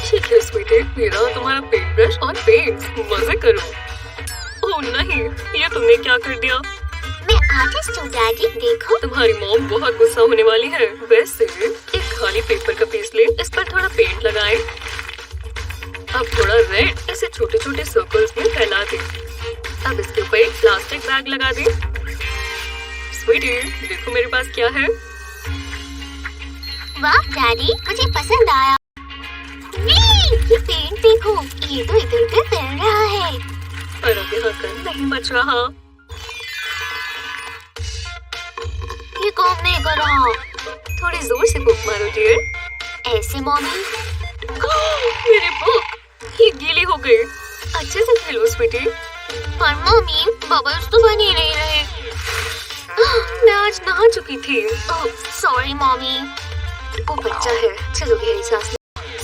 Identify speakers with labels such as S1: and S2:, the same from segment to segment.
S1: ठीक है स्वीटी, मेरा तुम्हारा पेंट ब्रश और पेंट्स, मजे करो। ओह नहीं, ये तुमने क्या कर दिया?
S2: मैं आर्टिस्ट हूँ डैडी, देखो।
S1: तुम्हारी मॉम बहुत गुस्सा होने वाली है। वैसे एक खाली पेपर का पीस ले, इस पर थोड़ा पेंट लगाए। अब थोड़ा रेड इसे छोटे छोटे सर्कल्स में फैला दे। अब इसके ऊपर एक प्लास्टिक बैग लगा दे। स्वीटी, देखो मेरे पास क्या है।
S2: वाह डैडी, मुझे पसंद आया। ये पेंट देखो, ये तो इधर उधर तैर रहा है।
S1: पर अब यहाँ गंद नहीं बच रहा।
S2: ये काम नहीं कर रहा।
S1: थोड़ी जोर से बुक मारो डियर।
S2: ऐसे मम्मी।
S1: मेरी बुक ये गीली हो गई। अच्छे से खेलो स्वीटी।
S2: पर मम्मी, बबल्स तो बन ही नहीं रहे।
S1: मैं आज नहा चुकी थी।
S2: Sorry mummy.
S1: वो बच्चा है, चलो गहरी सांस।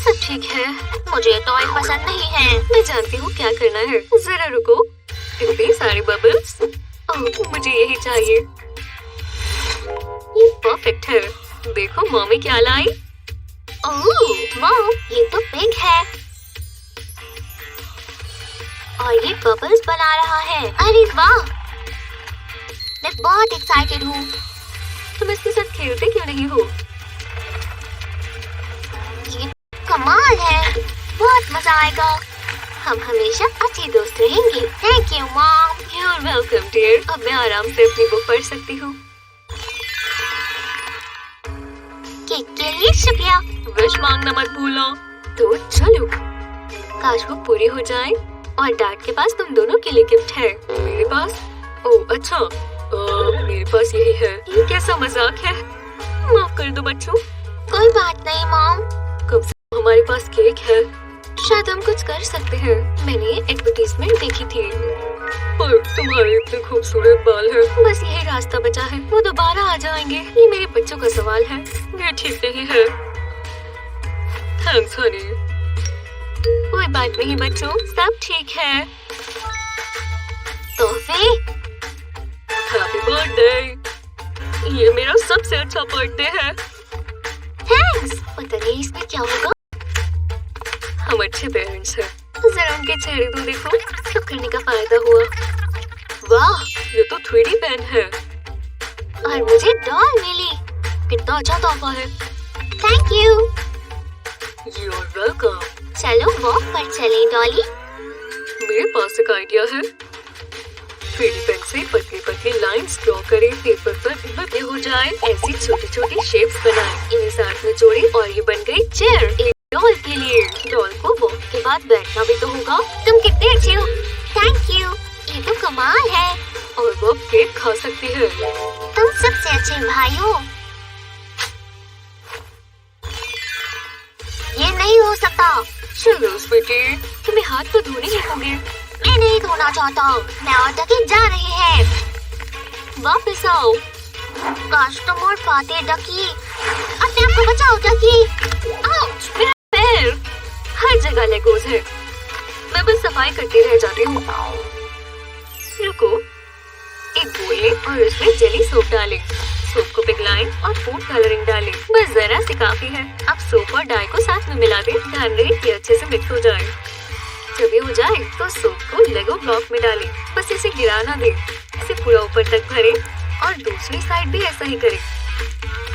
S1: सब ठीक है।
S2: मुझे टॉय पसंद नहीं है।
S1: मैं जानती हूँ क्या करना है। जरा रुको। इतने सारे बबल्स। ओह, मुझे यही चाहिए। ये परफेक्ट है। देखो मम्मी क्या लाई।
S2: ओह वाह, ये तो पिग है और ये बबल्स बना रहा है। अरे वाह, मैं बहुत एक्साइटेड हूँ।
S1: तुम इसके साथ खेलते क्यों नहीं हो?
S2: ये कमाल है, बहुत मजा आएगा। हम हमेशा अच्छे दोस्त रहेंगे। Thank you mom.
S1: You are welcome dear. अब मैं आराम से अपनी बुक पढ़ सकती हूँ।
S2: केक के लिए शुक्रिया।
S1: विश मांगना मत भूलो। तो चलो, काश वो पूरी हो जाए। और डैड के पास तुम दोनों के लिए गिफ्ट है। मेरे पास? ओह अच्छा, मेरे पास यही है। ये कैसा मजाक है? माफ कर दो बच्चों।
S2: कोई बात नहीं मॉम।
S1: कम से कम हमारे पास केक है। शायद हम कुछ कर सकते हैं। मैंने ये एडवर्टाइजमेंट देखी थी। पर तुम्हारे इतने खूबसूरत बाल हैं। बस यही रास्ता बचा है, वो दोबारा आ जाएंगे। ये मेरे बच्चों का सवाल है। ये ठीक नहीं है। थैंक्स हनी। कोई बात नहीं बच्चों, सब ठीक है।
S2: तोहफे।
S1: Happy birthday. ये मेरा सबसे अच्छा बर्थडे है।
S2: थैंक्स। पता नहीं इसमें क्या होगा।
S1: हम अच्छे पेरेंट्स हैं। जरा उनके चेहरे तो देखो। सब करने का फायदा हुआ। वाह, ये तो 3D पेन है।
S2: और मुझे डॉल मिली।
S1: कितना अच्छा तोहफा है।
S2: Thank you.
S1: You are welcome.
S2: चलो वॉक पर चलें डॉली।
S1: मेरे पास एक आइडिया है। 3D पेन से पतली पतली लाइंस ड्रॉ करें। पेपर पर बदले हो जाए। ऐसी छोटी छोटी शेप्स बनाएं। इन्हें साथ में जोड़ें और ये बन गई चेयर एक डॉल के लिए। डॉल को वॉक के बाद बैठना भी तो होगा।
S2: तुम कितने अच्छे हो। थैंक यू, ये तो कमाल है।
S1: और वो केक खा सकती है।
S2: तुम सबसे अच्छे भाई हो। ये नहीं हो सकता।
S1: चलो स्वीटी, तुम्हें हाथ तो धोने ही होंगे।
S2: मैं नहीं धोना चाहता। मैं और डकी जा रहे हैं।
S1: वापस आओ।
S2: काश तुम और पाते डकी। अपने आप को बचाओ डकी।
S1: आउच, मेरा पैर। हर जगह लेगोज है। मैं बस सफाई करती रह जाती हूँ। रुको, एक बोल लें और उसमें जेली सोप डालें। सोप को पिघलाएं और फूड कलरिंग डालें। बस जरा से काफी है। अब सोप और डाई को साथ में मिला दें। ध्यान रहे कि अच्छे से मिक्स हो जाए। जब ये हो जाए तो सोप को लेगो ब्लॉक में डालें। बस इसे गिरा ना दें। इसे पूरा ऊपर तक भरें और दूसरी साइड भी ऐसा ही करें।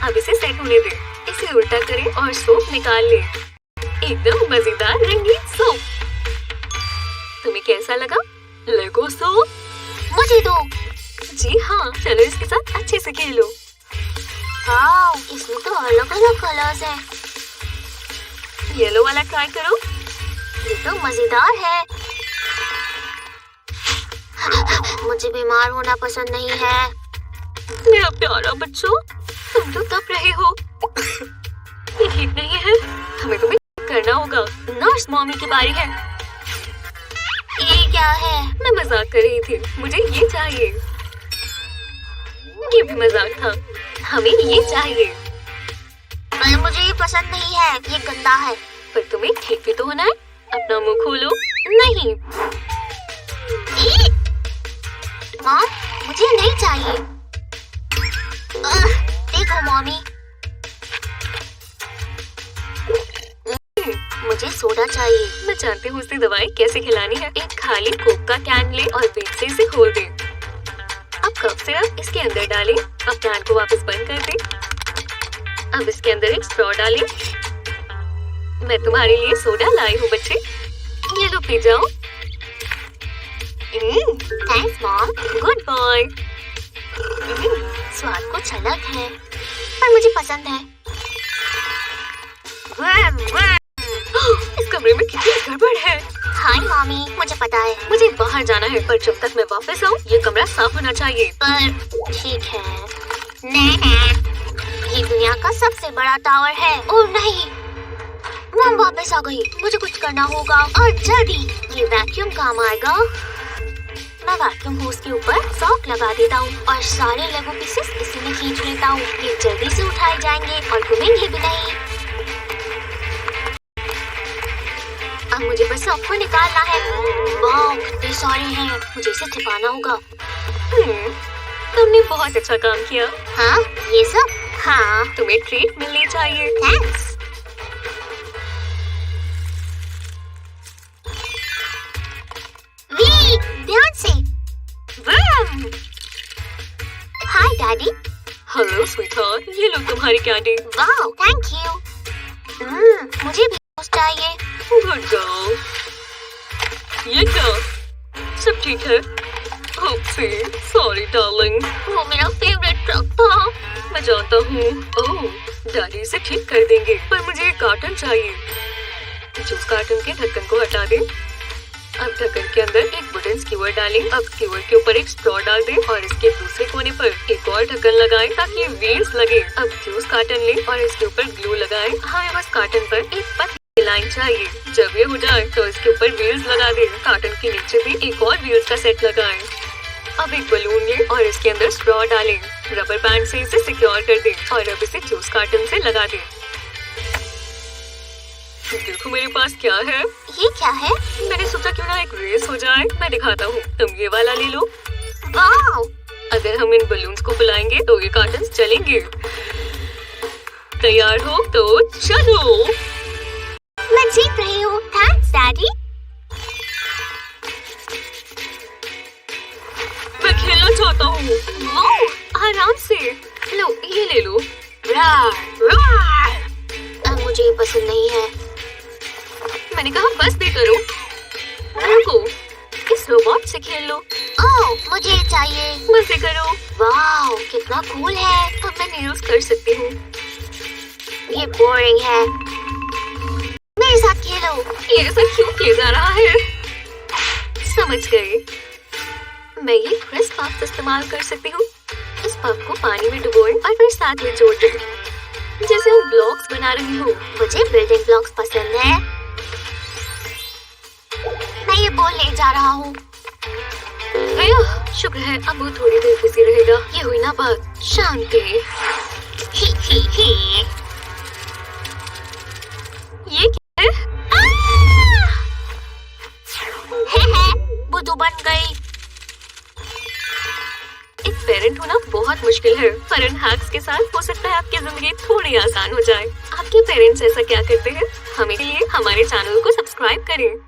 S1: अब इसे सेट होने दें। इसे उल्टा करें और सोप निकाल लें। एकदम मजेदार रंगीन सोप। तुम्हें कैसा लगा लेगो सोप?
S2: मुझे दो।
S1: जी हाँ, चलो इसके साथ अच्छे से खेलो।
S2: वाओ, इसमें तो अलग अलग कलर्स हैं।
S1: येलो वाला ट्राई करो।
S2: ये तो मजेदार है। मुझे बीमार होना पसंद नहीं है।
S1: मेरा प्यारा बच्चों, तुम तो तप रहे हो। ये ठीक नहीं है। हमें तुम्हें करना होगा। नर्स मॉमी की बारी है।
S2: ये क्या है?
S1: मैं मजाक कर रही थी। मुझे ये चाहिए। ये भी मजाक था। हमें ये चाहिए।
S2: पर मुझे ये पसंद नहीं है। ये गंदा है।
S1: पर तुम्हें ठीक भी तो होना है। अपना मुंह खोलो। नहीं।
S2: मॉम, मुझे नहीं चाहिए। देखो मॉमी। मुझे सोडा चाहिए।
S1: मैं जानती हूँ उसकी दवाई कैसे खिलानी है। एक खाली कोक का कैन ले और बीच से इसे खोल दे। अब कफ सिरप इसके अंदर डालें। अब कैन को वापस बंद कर दे। अब इसके अंदर एक स्ट्रॉ डालें। मैं तुम्हारे लिए सोडा लाई हूँ बच्चे, ये लो पी जाओ।
S2: Thanks mom.
S1: Good boy.
S2: स्वाद कुछ अलग है पर मुझे पसंद है।
S1: इस कमरे में कितनी गड़बड़ है।
S2: हाय मॉमी, मुझे पता है।
S1: मुझे बाहर जाना है, पर जब तक मैं वापस आऊँ ये कमरा साफ होना चाहिए।
S2: पर ठीक है। ये दुनिया का सबसे बड़ा टावर है। ओह नहीं, मॉम वापस आ गई। मुझे कुछ करना होगा और जल्दी। ये वैक्यूम काम आएगा। मैं वैक्यूम होस के ऊपर सॉक लगा देता हूँ और सारे लेगो पीसेस इसी में खींच लेता हूँ। ये जल्दी से उठाए जाएंगे और घूमेंगे भी नहीं। अब मुझे बस सबको निकालना है। वाह, कितने सारे हैं। मुझे इसे छिपाना होगा।
S1: तुमने बहुत अच्छा काम किया।
S2: हाँ, ये सब? हाँ,
S1: तुम्हें ट्रीट मिलनी चाहिए।
S2: थैंक्स। ध्यान से। हाय डैडी।
S1: हेलो स्वीटहार्ट, ये लो तुम्हारी कैंडी।
S2: वाह, थैंक यू। मुझे भी कुछ चाहिए।
S1: Good girl. ये क्या? सब ठीक है? ओप्सी, सॉरी डार्लिंग।
S2: वो मेरा फेवरेट ट्रक था।
S1: मैं जानता हूँ। ओह, डैडी इसे ठीक कर देंगे, पर मुझे एक कार्टन चाहिए। जूस कार्टन के ढक्कन को हटा दें। अब ढक्कन के अंदर एक वुडन स्क्यूअर डालें। अब स्क्यूअर के ऊपर एक स्ट्रॉ डाल दें और इसके दूसरे कोने पर एक और ढक्कन लगाएं ताकि व्हील्स लगे। अब जूस कार्टन लें और इसके ऊपर ग्लू लगाएं। हमें बस कार्टन पर एक पतली लाइन चाहिए। जब ये हो जाए तो इसके ऊपर व्हील्स लगा दें। कार्टन के नीचे भी एक और व्हील्स का सेट लगाएं। अब एक बलून लें और इसके अंदर स्ट्रॉ डालें। रबर बैंड से इसे सिक्योर कर दें और अब इसे जूस कार्टन से लगा दें। देखो मेरे पास क्या है।
S2: ये क्या है?
S1: मैंने सोचा क्यों ना एक रेस हो जाए। मैं दिखाता हूँ, तुम ये वाला ले लो।
S2: वाह!
S1: अगर हम इन बलून्स को फुलाएंगे तो ये कार्टन्स चलेंगे। तैयार हो तो चलो।
S2: मैं जीत रही हूँ। Thanks daddy.
S1: मैं खेलना चाहता हूँ। आराम से लो, ये ले लो।
S2: अब मुझे ये पसंद नहीं है।
S1: मैंने कहा बस भी करो। रुको, इस रोबोट से खेल लो।
S2: ओह, मुझे ये चाहिए।
S1: मजे करो।
S2: वाह, कितना कूल है।
S1: अब मैं नेल्स कर सकती हूँ।
S2: ये बोरिंग है। मेरे साथ खेलो।
S1: ये ऐसा क्यों किया जा रहा है? समझ गए। मैं ये क्रिस्प पफ इस्तेमाल कर सकती हूँ। इस पफ को पानी में डुबोएं और फिर साथ में जोड़ दें, जैसे हम ब्लॉक्स बना रही हूँ।
S2: मुझे बिल्डिंग ब्लॉक्स पसंद है। मैं ये बॉल ले जा रहा हूँ।
S1: शुक्र है, अब वो थोड़ी देर बिजी रहेगा। ये हुई ना बात। शांति। ये क्या है?
S2: बुद्धू बन गई।
S1: एक पेरेंट होना बहुत मुश्किल है, पर इन हैक्स के साथ हो सकता है आपकी जिंदगी थोड़ी आसान हो जाए। आपके पेरेंट्स ऐसा क्या करते हैं? हमें लिए हमारे चैनल को सब्सक्राइब करें।